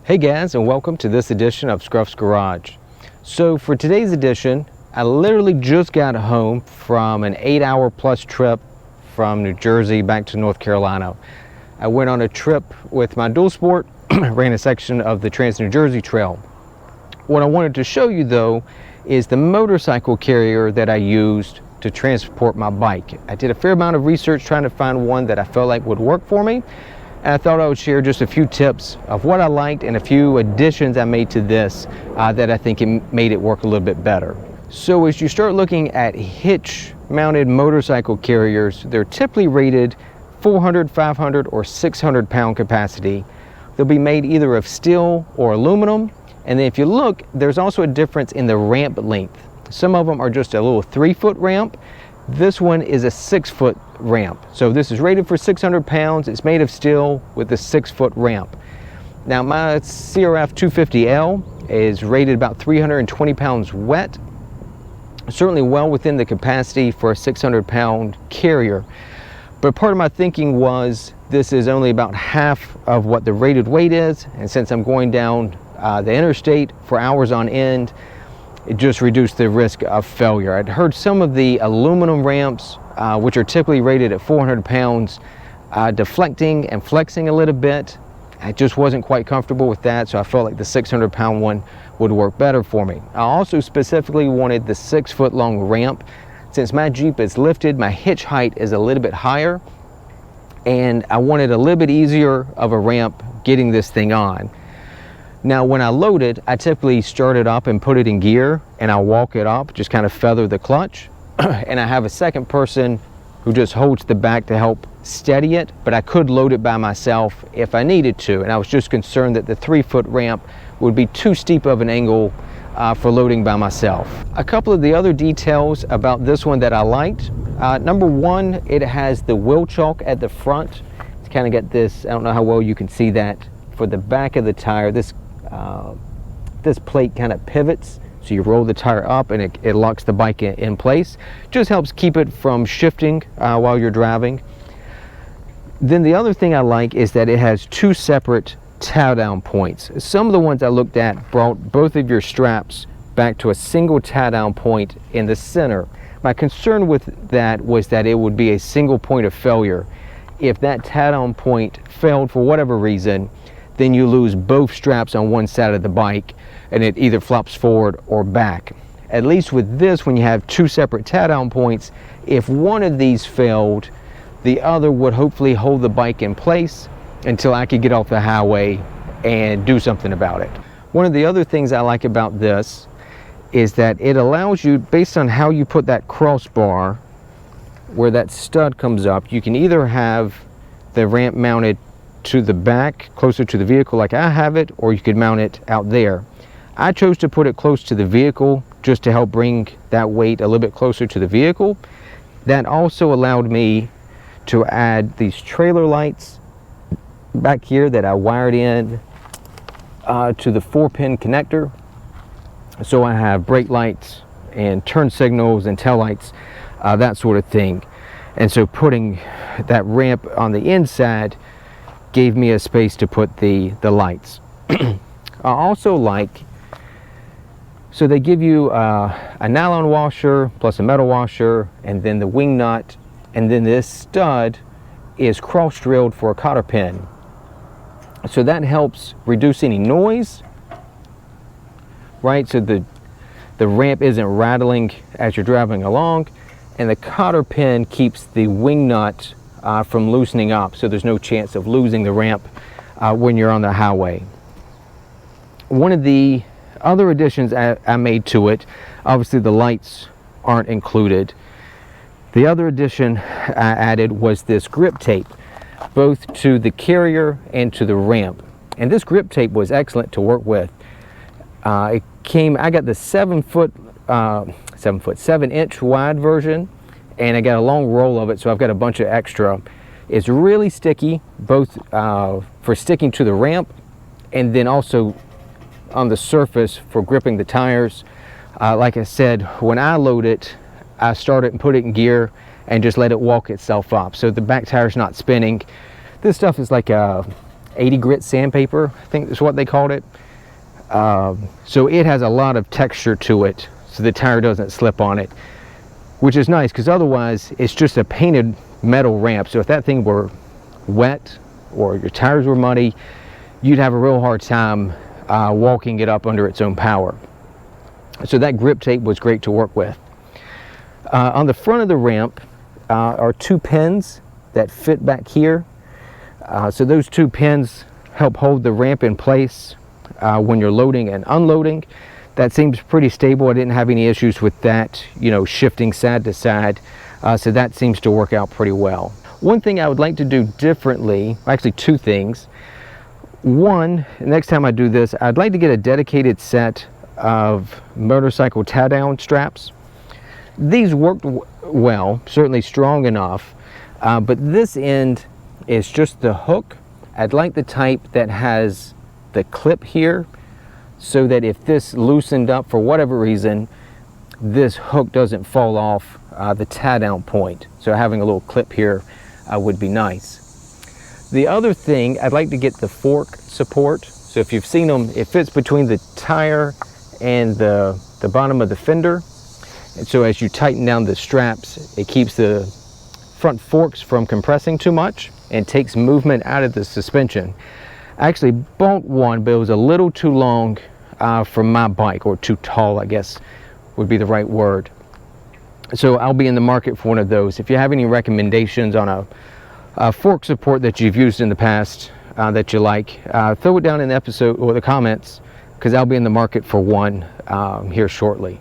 Hey guys, and welcome to this edition of Scruff's Garage. So for today's edition, I literally just got home from an 8-hour plus trip from New Jersey back to North Carolina. I went on a trip with my dual sport, ran a section of the Trans-New Jersey Trail. What I wanted to show you though is the motorcycle carrier that I used to transport my bike. I did a fair amount of research trying to find one that I felt like would work for me. And I thought I would share just a few tips of what I liked and a few additions I made to this that I think it made it work a little bit better. So as you start looking at hitch mounted motorcycle carriers, they're typically rated 400, 500, or 600 pound capacity. They'll be made either of steel or aluminum. And then if you look, there's also a difference in the ramp length. Some of them are just a little 3-foot ramp. This one is a 6-foot ramp. So this is rated for 600 pounds. It's made of steel with a 6-foot ramp. Now my CRF 250L is rated about 320 pounds wet. Certainly well within the capacity for a 600 pound carrier. But part of my thinking was this is only about half of what the rated weight is. And since I'm going down the interstate for hours on end, it just reduced the risk of failure. I'd heard some of the aluminum ramps, which are typically rated at 400 pounds, deflecting and flexing a little bit. I just wasn't quite comfortable with that, so I felt like the 600 pound one would work better for me. I also specifically wanted the 6-foot long ramp. Since my Jeep is lifted, my hitch height is a little bit higher, and I wanted a little bit easier of a ramp getting this thing on. Now when I load it, I typically start it up and put it in gear, and I walk it up, just kind of feather the clutch. And I have a second person who just holds the back to help steady it, but I could load it by myself if I needed to. And I was just concerned that the 3-foot ramp would be too steep of an angle for loading by myself. A couple of the other details about this one that I liked. Number one, it has the wheel chalk at the front to kind of get this, I don't know how well you can see that, for the back of the tire. This plate kind of pivots, so you roll the tire up and it locks the bike in place. Just helps keep it from shifting while you're driving. Then the other thing I like is that it has 2 separate tie down points. Some of the ones I looked at brought both of your straps back to a single tie down point in the center. My concern with that was that it would be a single point of failure. If that tie down point failed for whatever reason, then you lose both straps on one side of the bike and it either flops forward or back. At least with this, when you have 2 separate tie-down points, if one of these failed, the other would hopefully hold the bike in place until I could get off the highway and do something about it. One of the other things I like about this is that it allows you, based on how you put that crossbar, where that stud comes up, you can either have the ramp mounted to the back, closer to the vehicle like I have it, or you could mount it out there. I chose to put it close to the vehicle just to help bring that weight a little bit closer to the vehicle. That also allowed me to add these trailer lights back here that I wired in to the 4-pin connector. So I have brake lights and turn signals and tail lights, that sort of thing. And so putting that ramp on the inside gave me a space to put the lights. I also like, so they give you a nylon washer plus a metal washer, and then the wing nut, and then this stud is cross drilled for a cotter pin. So that helps reduce any noise, right? So the ramp isn't rattling as you're driving along, and the cotter pin keeps the wing nut from loosening up, so there's no chance of losing the ramp when you're on the highway. One of the other additions I made to it, obviously the lights aren't included. The other addition I added was this grip tape, both to the carrier and to the ramp. And this grip tape was excellent to work with. I got the 7-inch wide version, and I got a long roll of it, so I've got a bunch of extra. It's really sticky, both for sticking to the ramp and then also on the surface for gripping the tires. Like I said, when I load it, I start it and put it in gear and just let it walk itself up, so the back tire's not spinning. This stuff is like a 80 grit sandpaper, I think is what they called it. So it has a lot of texture to it, so the tire doesn't slip on it, which is nice, because otherwise it's just a painted metal ramp. So if that thing were wet or your tires were muddy, you'd have a real hard time walking it up under its own power. So that grip tape was great to work with. On the front of the ramp are 2 pins that fit back here. So those 2 pins help hold the ramp in place when you're loading and unloading. That seems pretty stable. I didn't have any issues with that, you know, shifting side to side. So that seems to work out pretty well. One thing I would like to do differently, actually 2 things. One, next time I do this, I'd like to get a dedicated set of motorcycle tie-down straps. These worked well, certainly strong enough, but this end is just the hook. I'd like the type that has the clip here, so that if this loosened up for whatever reason, this hook doesn't fall off the tie-down point. So having a little clip here would be nice. The other thing, I'd like to get the fork support. So if you've seen them, it fits between the tire and the bottom of the fender. And so as you tighten down the straps, it keeps the front forks from compressing too much and takes movement out of the suspension. I actually bought one, but it was a little too long for my bike, or too tall, I guess would be the right word. So I'll be in the market for one of those. If you have any recommendations on a fork support that you've used in the past that you like, throw it down in the episode or the comments, because I'll be in the market for one here shortly.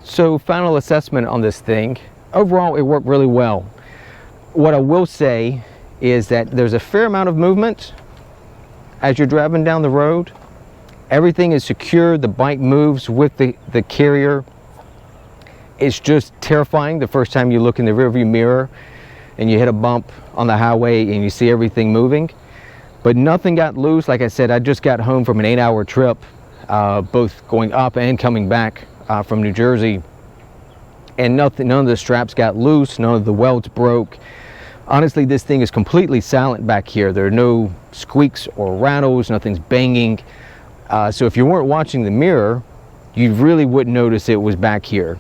So final assessment on this thing. Overall, it worked really well. What I will say is that there's a fair amount of movement as you're driving down the road. Everything is secure. The bike moves with the carrier. It's just terrifying the first time you look in the rearview mirror and you hit a bump on the highway and you see everything moving. But nothing got loose. Like I said, I just got home from an 8-hour trip, both going up and coming back from New Jersey, and none of the straps got loose, none of the welds broke. Honestly, this thing is completely silent back here. There are no squeaks or rattles, nothing's banging. So if you weren't watching the mirror, you really wouldn't notice it was back here.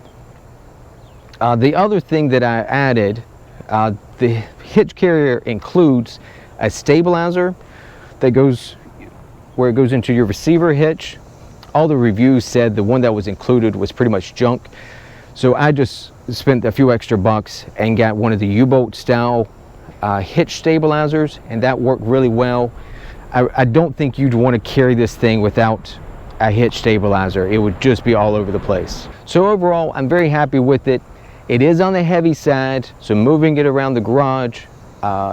The other thing that I added, the hitch carrier includes a stabilizer that goes where it goes into your receiver hitch. All the reviews said the one that was included was pretty much junk. So I just spent a few extra bucks and got one of the U-bolt style hitch stabilizers, and that worked really well. I don't think you'd want to carry this thing without a hitch stabilizer. It would just be all over the place. So overall, I'm very happy with it. It is on the heavy side, so moving it around the garage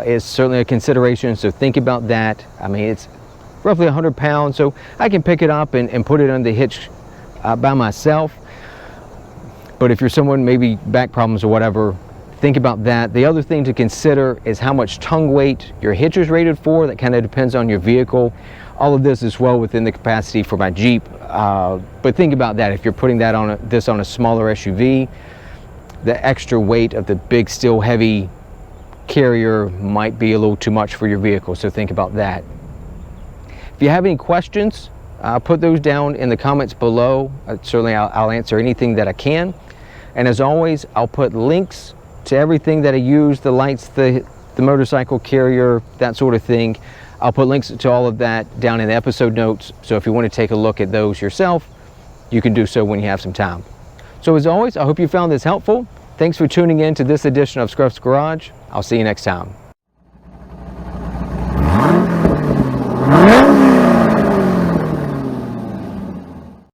is certainly a consideration, so think about that. I mean, it's roughly 100 pounds, so I can pick it up and put it on the hitch by myself. But if you're someone, maybe back problems or whatever, think about that. The other thing to consider is how much tongue weight your hitch is rated for. That kind of depends on your vehicle. All of this is well within the capacity for my Jeep, but think about that. If you're putting that on this on a smaller SUV, the extra weight of the big, steel, heavy carrier might be a little too much for your vehicle, so think about that. If you have any questions, put those down in the comments below. Certainly I'll answer anything that I can. And as always, I'll put links to everything that I use, the lights, the motorcycle carrier, that sort of thing. I'll put links to all of that down in the episode notes, so if you want to take a look at those yourself, you can do so when you have some time. So as always, I hope you found this helpful. Thanks for tuning in to this edition of Scruff's Garage. I'll see you next time.